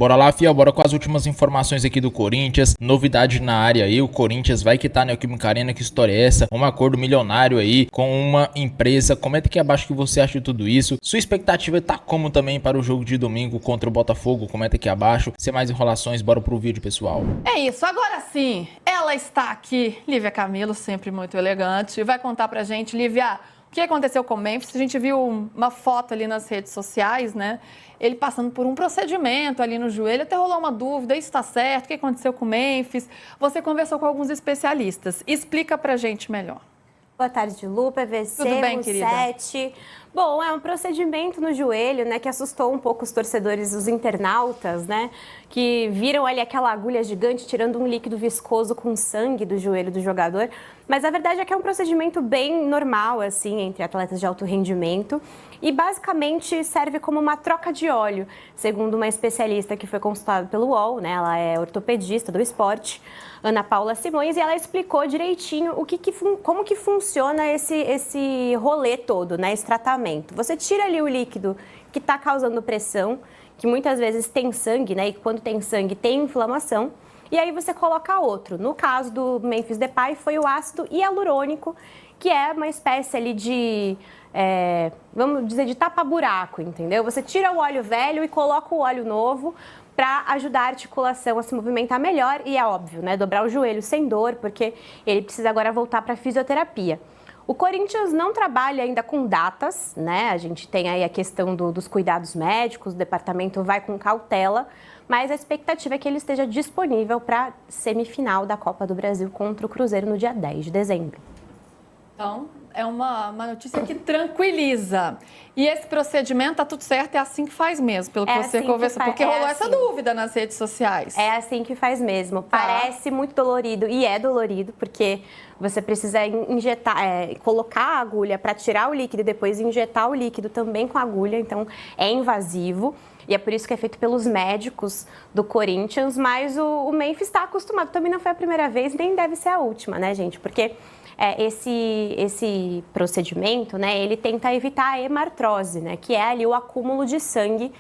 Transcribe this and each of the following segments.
Bora lá, fiel, bora com as últimas informações aqui do Corinthians. Novidade na área aí, o Corinthians vai quitar a Neoquímica Arena, que história é essa? Um acordo milionário aí com uma empresa. Comenta aqui abaixo o que você acha de tudo isso. Sua expectativa tá como também para o jogo de domingo contra o Botafogo? Comenta aqui abaixo. Sem mais enrolações, bora pro vídeo, pessoal. É isso, agora sim, ela está aqui, Lívia Camilo, sempre muito elegante, e vai contar pra gente, Lívia, o que aconteceu com o Memphis. A gente viu uma foto ali nas redes sociais, né? Ele passando por um procedimento ali no joelho, até rolou uma dúvida, isso está certo, o que aconteceu com o Memphis? Você conversou com alguns especialistas, explica pra gente melhor. Boa tarde, Lu, PVC, Tudo bem, querida? 7. Bom, é um procedimento no joelho, né, que assustou um pouco os torcedores, os internautas, né, que viram ali aquela agulha gigante tirando um líquido viscoso com sangue do joelho do jogador. Mas a verdade é que é um procedimento bem normal, assim, entre atletas de alto rendimento e basicamente serve como uma troca de óleo, segundo uma especialista que foi consultada pelo UOL, né, ela é ortopedista do esporte, Ana Paula Simões, e ela explicou direitinho como que funciona esse rolê todo, né, esse tratamento. Você tira ali o líquido que está causando pressão, que muitas vezes tem sangue, né, e quando tem sangue tem inflamação, e aí você coloca outro. No caso do Memphis Depay foi o ácido hialurônico, que é uma espécie ali de, vamos dizer, de tapa-buraco, entendeu? Você tira o óleo velho e coloca o óleo novo, para ajudar a articulação a se movimentar melhor e é óbvio, né, dobrar o joelho sem dor, porque ele precisa agora voltar para a fisioterapia. O Corinthians não trabalha ainda com datas, né, a gente tem aí a questão dos cuidados médicos, o departamento vai com cautela, mas a expectativa é que ele esteja disponível para a semifinal da Copa do Brasil contra o Cruzeiro no dia 10 de dezembro. Então, é uma notícia que tranquiliza. E esse procedimento tá tudo certo, é assim que faz mesmo, pelo que você assim conversou, porque rolou assim. essa dúvida nas redes sociais. É assim que faz mesmo. Parece muito dolorido e é dolorido, porque você precisa injetar, colocar a agulha para tirar o líquido e depois injetar o líquido também com a agulha, então é invasivo. E é por isso que é feito pelos médicos do Corinthians, mas o Memphis está acostumado. Também não foi a primeira vez, nem deve ser a última, né, gente? Porque esse procedimento, né, ele tenta evitar a hemartrose, né, que é ali o acúmulo de sangue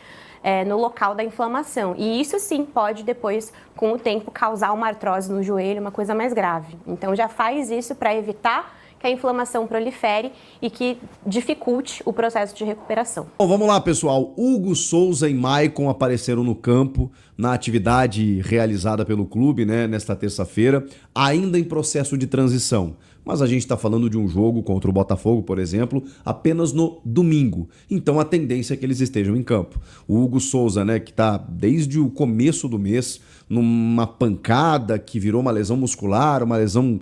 no local da inflamação. E isso sim pode depois, com o tempo, causar uma artrose no joelho, uma coisa mais grave. Então já faz isso para evitar que a inflamação prolifere e que dificulte o processo de recuperação. Bom, vamos lá, pessoal. Hugo Souza e Maicon apareceram no campo na atividade realizada pelo clube, né, nesta terça-feira, ainda em processo de transição. Mas a gente está falando de um jogo contra o Botafogo, por exemplo, apenas no domingo. Então a tendência é que eles estejam em campo. O Hugo Souza, né, que está desde o começo do mês numa pancada que virou uma lesão muscular, uma lesão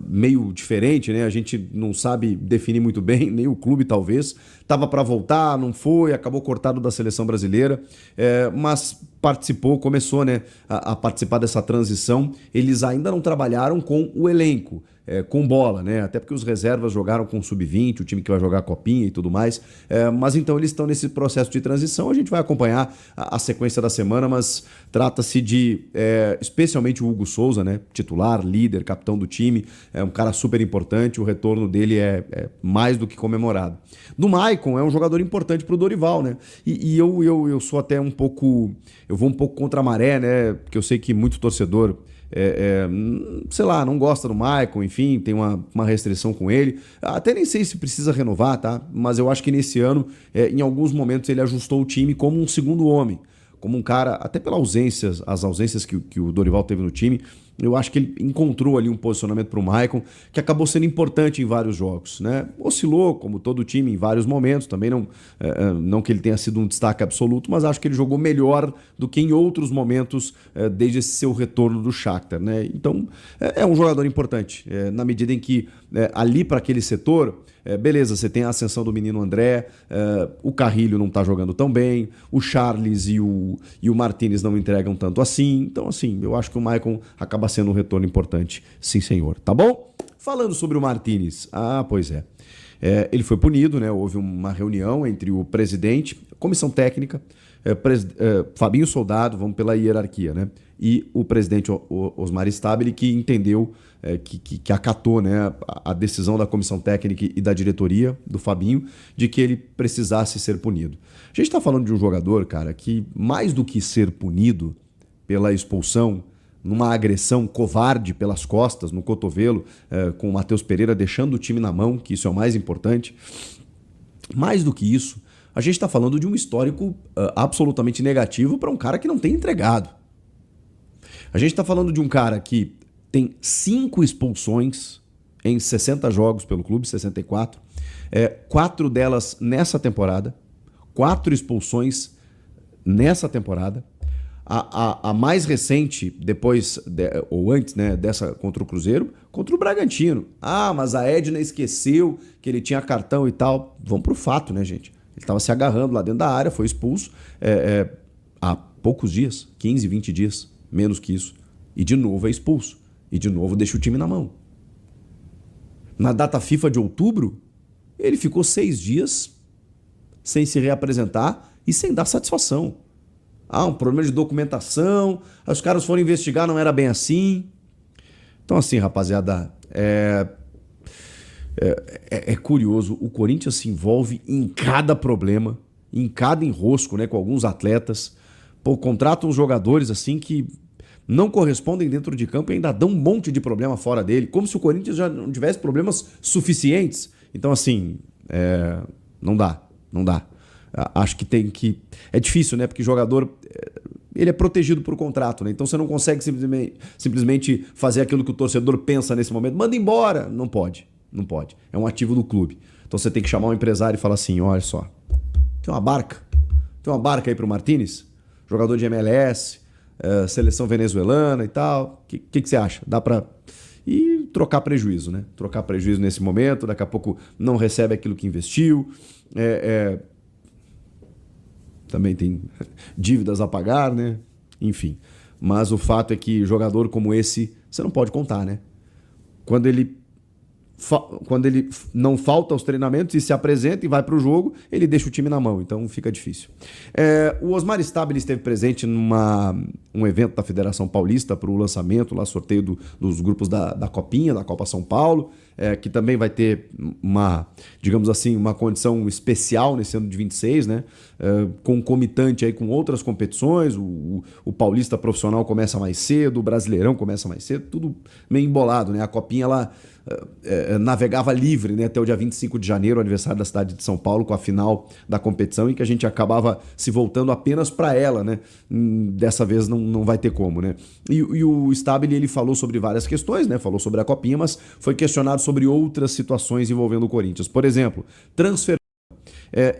meio diferente, né? A gente não sabe definir muito bem, nem o clube talvez. Estava para voltar, não foi, acabou cortado da seleção brasileira, mas participou, começou, né, a participar dessa transição. Eles ainda não trabalharam com o elenco. Com bola, né? Até porque os reservas jogaram com o sub-20, o time que vai jogar a copinha e tudo mais. Mas então eles estão nesse processo de transição. A gente vai acompanhar a sequência da semana, mas trata-se de, especialmente o Hugo Souza, né? Titular, líder, capitão do time. É um cara super importante. O retorno dele é mais do que comemorado. Do Maicon, é um jogador importante para o Dorival, né? E eu sou até um pouco... Eu vou um pouco contra a maré, né? Porque eu sei que muito torcedor... sei lá, não gosta do Maicon, enfim, tem uma restrição com ele. Até nem sei se precisa renovar, tá? Mas eu acho que nesse ano, em alguns momentos, ele ajustou o time como um segundo homem, como um cara, até pelas as ausências que o Dorival teve no time. Eu acho que ele encontrou ali um posicionamento para o Maicon que acabou sendo importante em vários jogos, né? Oscilou, como todo time, em vários momentos. Também não que ele tenha sido um destaque absoluto, mas acho que ele jogou melhor do que em outros momentos desde esse seu retorno do Shakhtar, né? Então, é um jogador importante, na medida em que ali para aquele setor... beleza, você tem a ascensão do menino André, o Carrilho não tá jogando tão bem, o Charles e o Martínez não entregam tanto assim. Então, assim, eu acho que o Maicon acaba sendo um retorno importante, sim senhor, tá bom? Falando sobre o Martínez, pois é. Ele foi punido, né? Houve uma reunião entre o presidente, comissão técnica, Fabinho Soldado, vamos pela hierarquia, né? E o presidente Osmar Stabile, que entendeu, que acatou, né, a decisão da comissão técnica e da diretoria do Fabinho de que ele precisasse ser punido. A gente está falando de um jogador, cara, que mais do que ser punido pela expulsão, numa agressão covarde pelas costas, no cotovelo, com o Matheus Pereira deixando o time na mão, que isso é o mais importante. Mais do que isso, a gente está falando de um histórico absolutamente negativo para um cara que não tem entregado. A gente está falando de um cara que tem 5 expulsões em 60 jogos pelo clube, 64. 4 delas nessa temporada. 4 expulsões nessa temporada. A mais recente, depois, ou antes, né, dessa contra o Cruzeiro, contra o Bragantino. Ah, mas a Edna esqueceu que ele tinha cartão e tal. Vamos pro fato, né, gente? Ele estava se agarrando lá dentro da área, foi expulso há poucos dias, 15, 20 dias, menos que isso. E de novo é expulso. E de novo deixa o time na mão. Na data FIFA de outubro, ele ficou 6 dias sem se reapresentar e sem dar satisfação. Um problema de documentação, os caras foram investigar, não era bem assim. Então assim, rapaziada, é curioso, o Corinthians se envolve em cada problema, em cada enrosco, né, com alguns atletas. Pô, contratam uns jogadores assim que não correspondem dentro de campo e ainda dão um monte de problema fora dele, como se o Corinthians já não tivesse problemas suficientes. Então assim, não dá. Acho que tem que... É difícil, né? Porque o jogador, ele é protegido por contrato, né? Então você não consegue simplesmente fazer aquilo que o torcedor pensa nesse momento. Manda embora! Não pode. É um ativo do clube. Então você tem que chamar um empresário e falar assim, olha só, tem uma barca aí pro Martínez, jogador de MLS, seleção venezuelana e tal. O que você acha? Dá pra... E trocar prejuízo, né? Trocar prejuízo nesse momento, daqui a pouco não recebe aquilo que investiu, também tem dívidas a pagar, né? Enfim. Mas o fato é que jogador como esse, você não pode contar, né? Quando ele não falta aos treinamentos e se apresenta e vai para o jogo, ele deixa o time na mão, então fica difícil. O Osmar Stabile esteve presente um evento da Federação Paulista para o lançamento, lá, sorteio dos grupos da Copinha, da Copa São Paulo, que também vai ter digamos assim, uma condição especial nesse ano de 26, né? Concomitante aí com outras competições, o Paulista Profissional começa mais cedo, o Brasileirão começa mais cedo, tudo meio embolado, né? A Copinha, ela navegava livre, né, até o dia 25 de janeiro, aniversário da cidade de São Paulo, com a final da competição, em que a gente acabava se voltando apenas para ela, né? Dessa vez não vai ter como, né? E o Stabile, ele falou sobre várias questões, né? Falou sobre a Copinha, mas foi questionado sobre outras situações envolvendo o Corinthians. Por exemplo, transfer.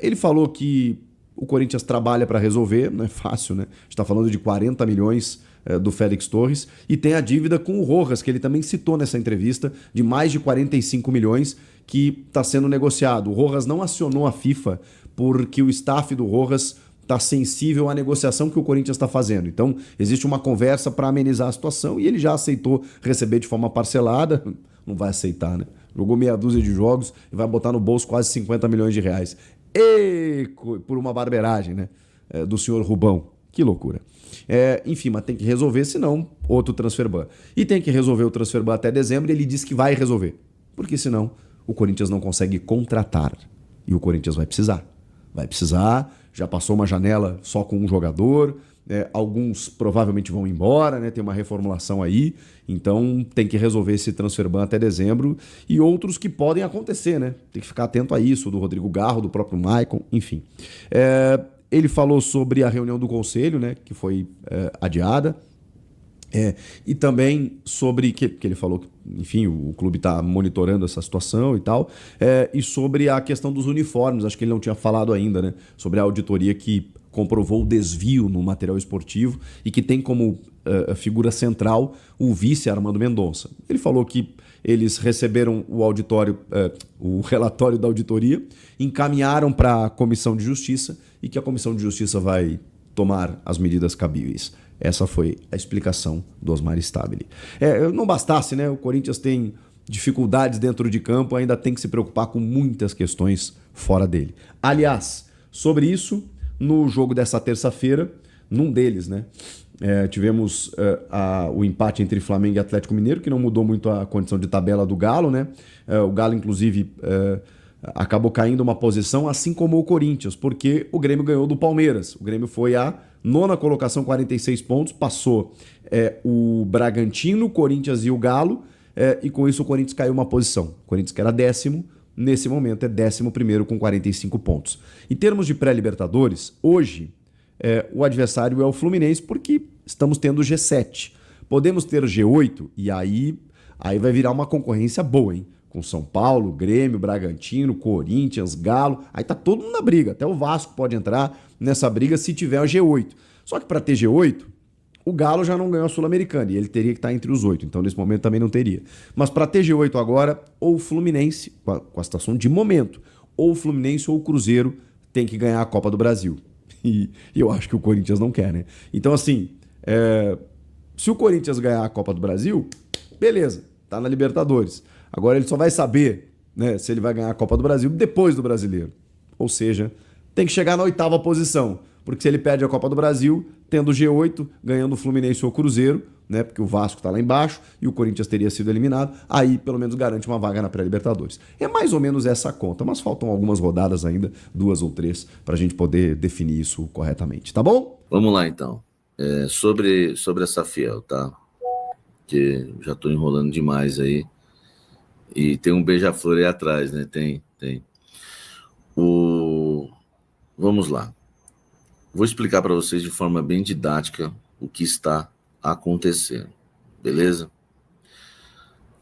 Ele falou que o Corinthians trabalha para resolver, não é fácil, né? A gente está falando de 40 milhões do Félix Torres, e tem a dívida com o Rojas, que ele também citou nessa entrevista, de mais de 45 milhões que está sendo negociado. O Rojas não acionou a FIFA porque o staff do Rojas está sensível à negociação que o Corinthians está fazendo. Então, existe uma conversa para amenizar a situação e ele já aceitou receber de forma parcelada. Não vai aceitar, né? Jogou meia dúzia de jogos e vai botar no bolso quase 50 milhões de reais. Por uma barbeiragem, né? Do senhor Rubão. Que loucura. Enfim, mas tem que resolver, senão outro transfer ban. E tem que resolver o transfer ban até dezembro, e ele disse que vai resolver. Porque senão o Corinthians não consegue contratar. E o Corinthians vai precisar. Vai precisar, já passou uma janela só com um jogador, alguns provavelmente vão embora, né? Tem uma reformulação aí, então tem que resolver esse transfer ban até dezembro, e outros que podem acontecer, né? Tem que ficar atento a isso, do Rodrigo Garro, do próprio Maicon, enfim. Ele falou sobre a reunião do conselho, né, que foi adiada, e também sobre que ele falou que, enfim, o clube está monitorando essa situação e tal, e sobre a questão dos uniformes. Acho que ele não tinha falado ainda, né, sobre a auditoria que comprovou o desvio no material esportivo e que tem como figura central o vice Armando Mendonça. Ele falou que eles receberam o relatório da auditoria, encaminharam para a Comissão de Justiça e que a Comissão de Justiça vai tomar as medidas cabíveis. Essa foi a explicação do Osmar Stabile. Não bastasse, né? O Corinthians tem dificuldades dentro de campo, ainda tem que se preocupar com muitas questões fora dele. Aliás, sobre isso, no jogo dessa terça-feira, num deles, né? Tivemos o empate entre Flamengo e Atlético Mineiro, que não mudou muito a condição de tabela do Galo, né? O Galo, inclusive, acabou caindo uma posição, assim como o Corinthians, porque o Grêmio ganhou do Palmeiras. O Grêmio foi a 9ª colocação, 46 pontos, passou o Bragantino, o Corinthians e o Galo, e com isso o Corinthians caiu uma posição. O Corinthians, que era 10º, nesse momento é 11º com 45 pontos. Em termos de pré-Libertadores, hoje o adversário é o Fluminense, porque estamos tendo o G7. Podemos ter o G8 e aí vai virar uma concorrência boa, hein? Com São Paulo, Grêmio, Bragantino, Corinthians, Galo. Aí tá todo mundo na briga. Até o Vasco pode entrar nessa briga se tiver o G8. Só que para ter G8, o Galo já não ganhou a Sul-Americana e ele teria que estar entre os 8. Então nesse momento também não teria. Mas para ter G8 agora, ou o Fluminense, com a situação de momento, ou o Fluminense ou o Cruzeiro tem que ganhar a Copa do Brasil. E eu acho que o Corinthians não quer, né? Então, assim, se o Corinthians ganhar a Copa do Brasil, beleza, tá na Libertadores. Agora ele só vai saber, né, se ele vai ganhar a Copa do Brasil depois do Brasileiro. Ou seja, tem que chegar na 8ª posição. Porque se ele perde a Copa do Brasil, tendo o G8, ganhando o Fluminense ou o Cruzeiro, né, porque o Vasco tá lá embaixo e o Corinthians teria sido eliminado, aí pelo menos garante uma vaga na pré-Libertadores. É mais ou menos essa conta, mas faltam algumas rodadas ainda, 2 ou 3, para a gente poder definir isso corretamente, tá bom? Vamos lá, então. Sobre essa Fiel, tá? Que já estou enrolando demais aí. E tem um beija-flor aí atrás, né? Tem. Vamos lá. Vou explicar para vocês de forma bem didática o que está acontecendo, beleza?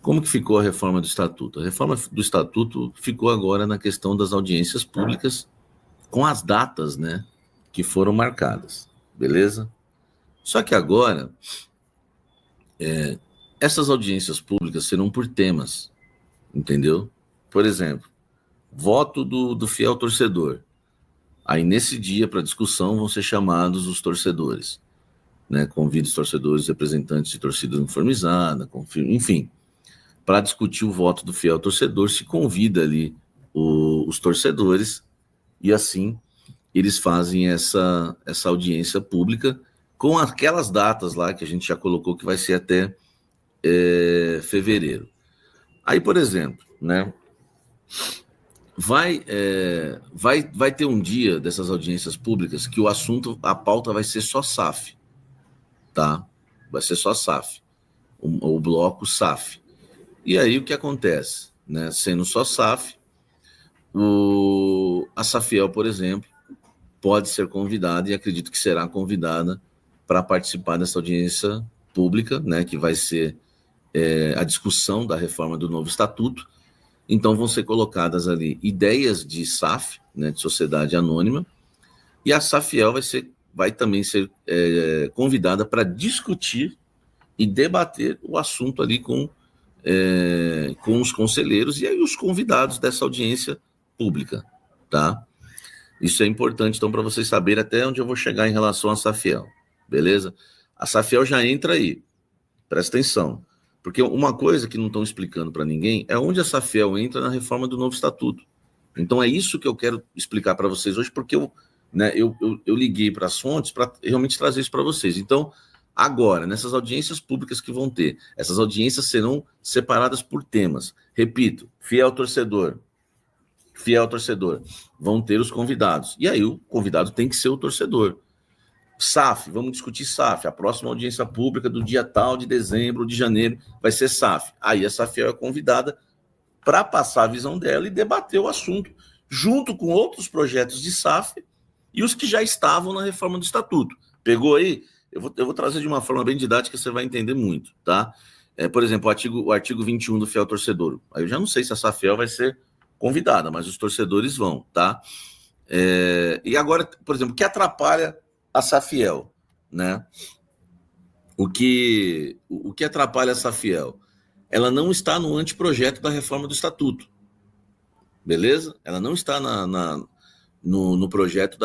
Como que ficou a reforma do Estatuto? A reforma do Estatuto ficou agora na questão das audiências públicas com as datas, né, que foram marcadas, beleza? Só que agora, essas audiências públicas serão por temas, entendeu? Por exemplo, voto do fiel torcedor. Aí, nesse dia, para discussão, vão ser chamados os torcedores, né? Convida os torcedores, representantes de torcida uniformizada, enfim, para discutir o voto do fiel torcedor, se convida ali os torcedores e, assim, eles fazem essa audiência pública com aquelas datas lá que a gente já colocou que vai ser até fevereiro. Aí, por exemplo, né? Vai ter um dia dessas audiências públicas que o assunto, a pauta vai ser só SAF, tá? Vai ser só SAF, o bloco SAF. E aí o que acontece, né? Sendo só SAF, a Safiel, por exemplo, pode ser convidada e acredito que será convidada para participar dessa audiência pública, né? Que vai ser a discussão da reforma do novo estatuto. Então vão ser colocadas ali ideias de SAF, né, de sociedade anônima, e a Safiel vai também ser convidada para discutir e debater o assunto ali com os conselheiros e aí os convidados dessa audiência pública, tá? Isso é importante, então, para vocês saberem até onde eu vou chegar em relação à Safiel, beleza? A Safiel já entra aí, presta atenção. Porque uma coisa que não estão explicando para ninguém é onde a Safiel entra na reforma do novo estatuto. Então é isso que eu quero explicar para vocês hoje, porque eu liguei para as fontes para realmente trazer isso para vocês. Então, agora, nessas audiências públicas que vão ter, essas audiências serão separadas por temas. Repito, fiel torcedor, vão ter os convidados. E aí o convidado tem que ser o torcedor. SAF, vamos discutir SAF. A próxima audiência pública do dia tal de dezembro, de janeiro, vai ser SAF. Aí a Safiel é convidada para passar a visão dela e debater o assunto, junto com outros projetos de SAF e os que já estavam na reforma do Estatuto. Pegou aí? Eu vou trazer de uma forma bem didática, você vai entender muito, tá? Por exemplo, o artigo 21 do fiel torcedor. Aí eu já não sei se a Safiel vai ser convidada, mas os torcedores vão, tá? E agora, por exemplo, o que atrapalha a Safiel, né? O que atrapalha a Safiel? Ela não está no anteprojeto da reforma do Estatuto, beleza? Ela não está no projeto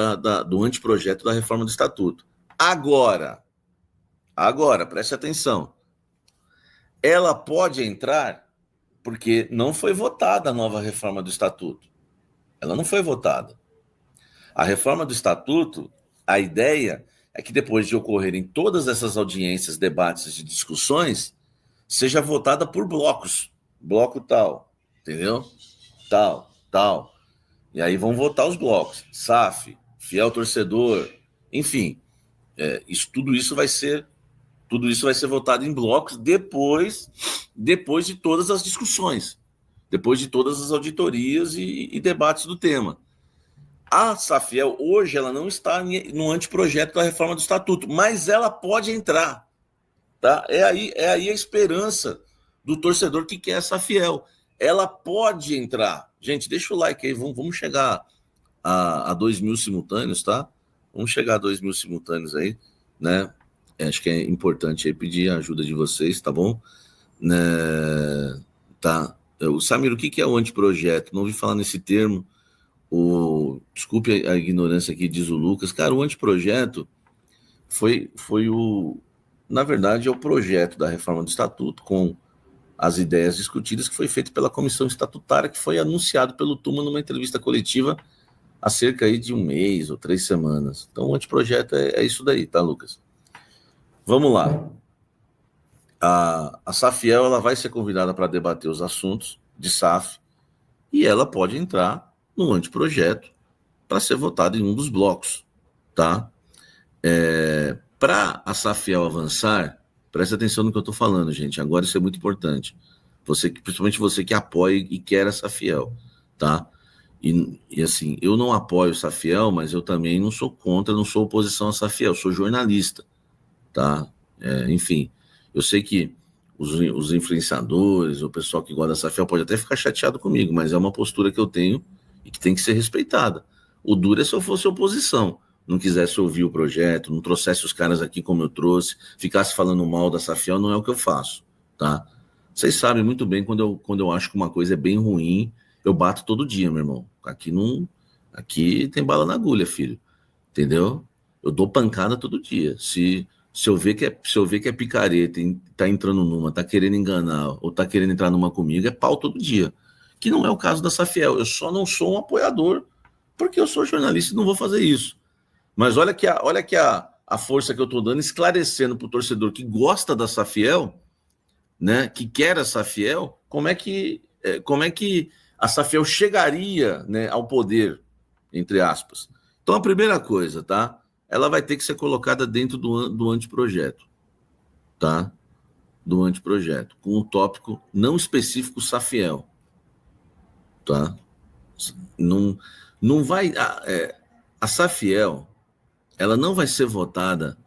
do anteprojeto da reforma do Estatuto. Agora, preste atenção, ela pode entrar porque não foi votada a nova reforma do Estatuto. Ela não foi votada. A reforma do estatuto, a ideia é que depois de ocorrerem todas essas audiências, debates e discussões, seja votada por blocos. Bloco tal, entendeu? Tal. E aí vão votar os blocos. SAF, fiel torcedor, enfim. Tudo isso vai ser votado em blocos depois de todas as discussões, depois de todas as auditorias e debates do tema. A Safiel, hoje, ela não está no anteprojeto da reforma do estatuto, mas ela pode entrar. Tá? É aí a esperança do torcedor que quer a Safiel. Ela pode entrar. Gente, deixa o like aí, vamos chegar a 2.000 simultâneos, tá? Vamos chegar a 2.000 simultâneos aí, né? Acho que é importante aí pedir a ajuda de vocês, tá bom? Né? Tá. Samir, o que é o anteprojeto? Não ouvi falar nesse termo. Desculpe a ignorância aqui, diz o Lucas. Cara, o anteprojeto foi na verdade, é o projeto da reforma do estatuto com as ideias discutidas que foi feito pela comissão estatutária, que foi anunciado pelo Tuma numa entrevista coletiva há cerca aí de 1 mês ou 3 semanas. Então, o anteprojeto é isso daí, tá, Lucas? Vamos lá. A Safiel, ela vai ser convidada para debater os assuntos de SAF e ela pode entrar no anteprojeto para ser votada em um dos blocos, tá? Para a Safiel avançar, presta atenção no que eu estou falando, gente. Agora isso é muito importante. Principalmente você que apoia e quer a Safiel, tá? E assim, eu não apoio a Safiel, mas eu também não sou contra, não sou oposição a Safiel, sou jornalista, tá? Enfim, eu sei que os influenciadores, o pessoal que gosta da Safiel pode até ficar chateado comigo, mas é uma postura que eu tenho e que tem que ser respeitada. O duro é se eu fosse oposição, não quisesse ouvir o projeto, não trouxesse os caras aqui como eu trouxe, ficasse falando mal da Safiel, não é o que eu faço, tá? Vocês sabem muito bem quando eu acho que uma coisa é bem ruim, eu bato todo dia, meu irmão. Aqui tem bala na agulha, filho, entendeu? Eu dou pancada todo dia. Se eu ver que é picareta, tá entrando numa, tá querendo enganar, ou tá querendo entrar numa comigo, é pau todo dia. Que não é o caso da Safiel. Eu só não sou um apoiador, porque eu sou jornalista e não vou fazer isso. Mas olha que a força que eu tô dando, esclarecendo pro torcedor que gosta da Safiel, né, que quer a Safiel, como é que a Safiel chegaria, né, ao poder, entre aspas. Então, a primeira coisa, tá? Ela vai ter que ser colocada dentro do anteprojeto, tá? Do anteprojeto, com um tópico não específico Safiel, tá? Não vai... A Safiel, ela não vai ser votada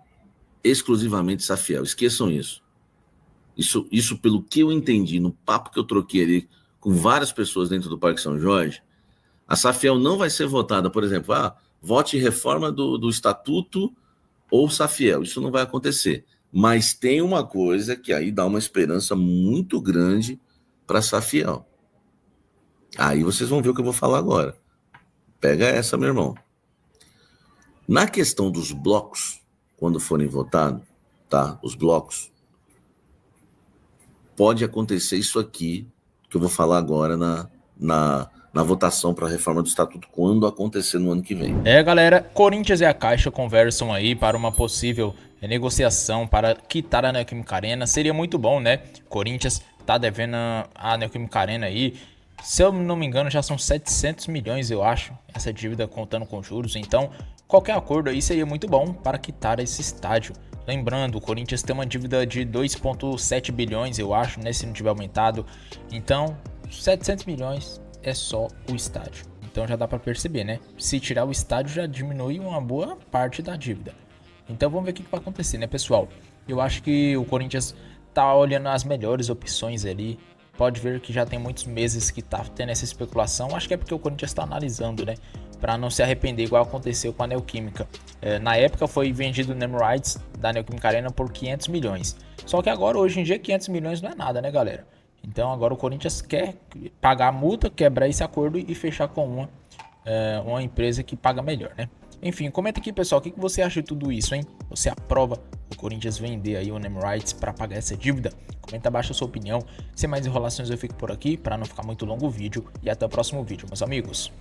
exclusivamente Safiel, esqueçam isso. Isso pelo que eu entendi, no papo que eu troquei ali com várias pessoas dentro do Parque São Jorge, a Safiel não vai ser votada, por exemplo, vote reforma do estatuto ou Safiel. Isso não vai acontecer. Mas tem uma coisa que aí dá uma esperança muito grande para a Safiel. Aí vocês vão ver o que eu vou falar agora. Pega essa, meu irmão. Na questão dos blocos, quando forem votados, tá? Os blocos, pode acontecer isso aqui, que eu vou falar agora na votação para a reforma do estatuto, quando acontecer no ano que vem. Galera, Corinthians e a Caixa conversam aí para uma possível negociação para quitar a Neoquímica Arena. Seria muito bom, né? Corinthians tá devendo a Neoquímica Arena aí. Se eu não me engano, já são 700 milhões, eu acho, essa dívida contando com juros. Então, qualquer acordo aí seria muito bom para quitar esse estádio. Lembrando, o Corinthians tem uma dívida de 2,7 bilhões, eu acho, né, se não tiver aumentado. Então, 700 milhões é só o estádio. Então já dá para perceber, né? Se tirar o estádio, já diminui uma boa parte da dívida. Então vamos ver o que vai acontecer, né, pessoal? Eu acho que o Corinthians tá olhando as melhores opções ali. Pode ver que já tem muitos meses que tá tendo essa especulação. Acho que é porque o Corinthians tá analisando, né? Para não se arrepender igual aconteceu com a Neoquímica. Na época foi vendido o name rights da Neoquímica Arena por 500 milhões. Só que agora, hoje em dia, 500 milhões não é nada, né, galera? Então agora o Corinthians quer pagar a multa, quebrar esse acordo e fechar com uma empresa que paga melhor, né? Enfim, comenta aqui, pessoal, o que você acha de tudo isso, hein? Você aprova o Corinthians vender aí o name rights para pagar essa dívida? Comenta abaixo a sua opinião. Sem mais enrolações, eu fico por aqui para não ficar muito longo o vídeo. E até o próximo vídeo, meus amigos.